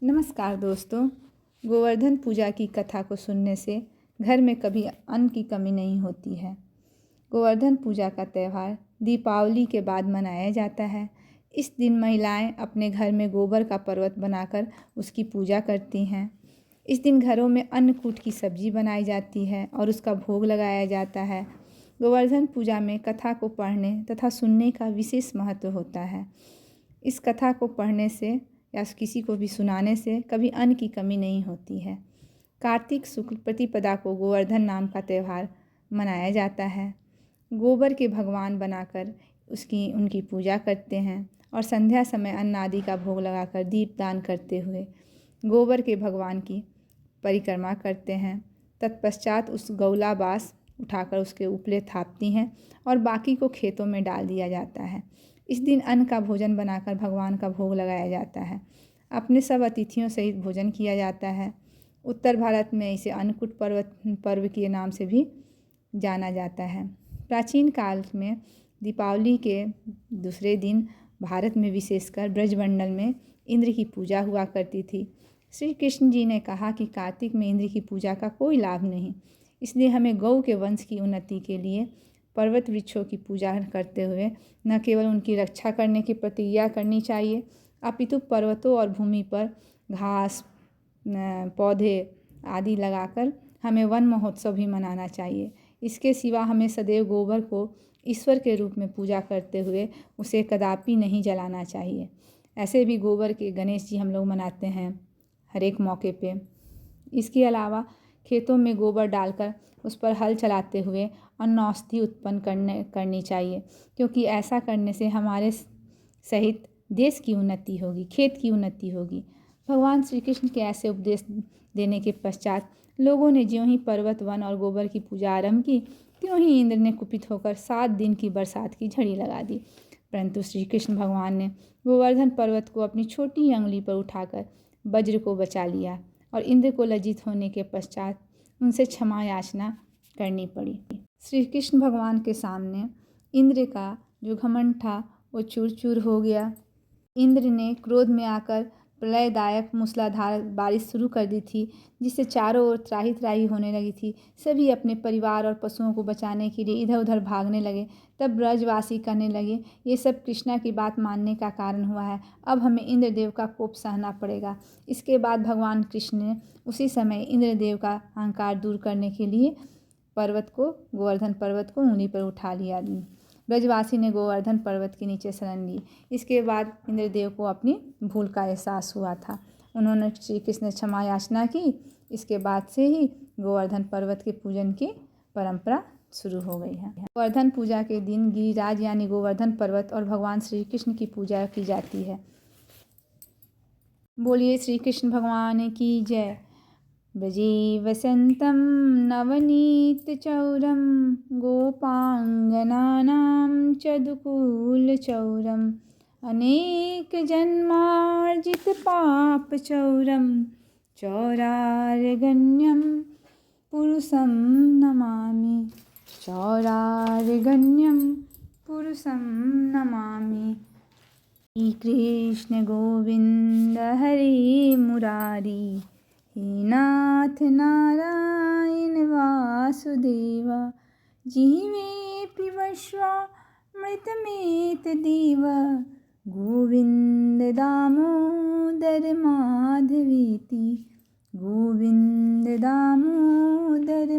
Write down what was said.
नमस्कार दोस्तों। गोवर्धन पूजा की कथा को सुनने से घर में कभी अन्न की कमी नहीं होती है। गोवर्धन पूजा का त्यौहार दीपावली के बाद मनाया जाता है। इस दिन महिलाएं अपने घर में गोबर का पर्वत बनाकर उसकी पूजा करती हैं। इस दिन घरों में अन्नकूट की सब्जी बनाई जाती है और उसका भोग लगाया जाता है। गोवर्धन पूजा में कथा को पढ़ने तथा सुनने का विशेष महत्व होता है। इस कथा को पढ़ने से या किसी को भी सुनाने से कभी अन्न की कमी नहीं होती है। कार्तिक शुक्ल प्रतिपदा को गोवर्धन नाम का त्यौहार मनाया जाता है। गोबर के भगवान बनाकर उनकी पूजा करते हैं और संध्या समय अन्न आदि का भोग लगाकर दीपदान करते हुए गोबर के भगवान की परिक्रमा करते हैं। तत्पश्चात उस गौला बाँस उठाकर उसके उपले थापती हैं और बाकी को खेतों में डाल दिया जाता है। इस दिन अन्न का भोजन बनाकर भगवान का भोग लगाया जाता है। अपने सब अतिथियों सहित भोजन किया जाता है। उत्तर भारत में इसे अन्नकूट पर्व के नाम से भी जाना जाता है। प्राचीन काल में दीपावली के दूसरे दिन भारत में विशेषकर ब्रजमंडल में इंद्र की पूजा हुआ करती थी। श्री कृष्ण जी ने कहा कि कार्तिक में इंद्र की पूजा का कोई लाभ नहीं, इसलिए हमें गौ के वंश की उन्नति के लिए पर्वत वृक्षों की पूजा करते हुए न केवल उनकी रक्षा करने की प्रतिज्ञा करनी चाहिए, अपितु पर्वतों और भूमि पर घास पौधे आदि लगाकर हमें वन महोत्सव भी मनाना चाहिए। इसके सिवा हमें सदैव गोबर को ईश्वर के रूप में पूजा करते हुए उसे कदापि नहीं जलाना चाहिए। ऐसे भी गोबर के गणेश जी हम लोग मनाते हैं हर एक मौके पे। इसके अलावा खेतों में गोबर डालकर उस पर हल चलाते हुए अन्न औषधि उत्पन्न करनी चाहिए, क्योंकि ऐसा करने से हमारे सहित देश की उन्नति होगी, खेत की उन्नति होगी। भगवान श्री कृष्ण के ऐसे उपदेश देने के पश्चात लोगों ने ज्यों ही पर्वत वन और गोबर की पूजा आरंभ की, त्यों ही इंद्र ने कुपित होकर 7 दिन की बरसात की झड़ी लगा दी। परंतु श्री कृष्ण भगवान ने गोवर्धन पर्वत को अपनी छोटी अंगुली पर उठाकर वज्र को बचा लिया और इंद्र को लज्जित होने के पश्चात उनसे क्षमा याचना करनी पड़ी। श्री कृष्ण भगवान के सामने इंद्र का जो घमंड था वो चूर चूर हो गया। इंद्र ने क्रोध में आकर प्रलयदायक मूसलाधार बारिश शुरू कर दी थी, जिससे चारों ओर त्राही त्राही होने लगी थी। सभी अपने परिवार और पशुओं को बचाने के लिए इधर उधर भागने लगे। तब ब्रजवासी कहने लगे, ये सब कृष्णा की बात मानने का कारण हुआ है, अब हमें इंद्रदेव का कोप सहना पड़ेगा। इसके बाद भगवान कृष्ण ने उसी समय इंद्रदेव का अहंकार दूर करने के लिए गोवर्धन पर्वत को ऊँगली पर उठा लिया। ब्रजवासी ने गोवर्धन पर्वत के नीचे शरण ली। इसके बाद इंद्रदेव को अपनी भूल का एहसास हुआ था। उन्होंने श्री कृष्ण ने क्षमा याचना की। इसके बाद से ही गोवर्धन पर्वत के पूजन की परंपरा शुरू हो गई है। गोवर्धन पूजा के दिन गिरिराज यानी गोवर्धन पर्वत और भगवान श्री कृष्ण की पूजा की जाती है। बोलिए श्री कृष्ण भगवान की जय। ब्रजे वसन्तं नवनीतचौरं गोपाङ्गनानां चदुकूलचौरम् अनेकजन्मार्जितपापचौरं चौरार्यगण्यं पुरुषं नमामि। चौरार्यगण्यं पुरुषं नमामि। श्रीकृष्ण गोविन्द हरे मुरारी, हे नाथ नारायण वासुदेव। जीवे पिबश्वामृतमेतदेव, गोविन्द दामोदर माधवेति। गोविन्द दामोदर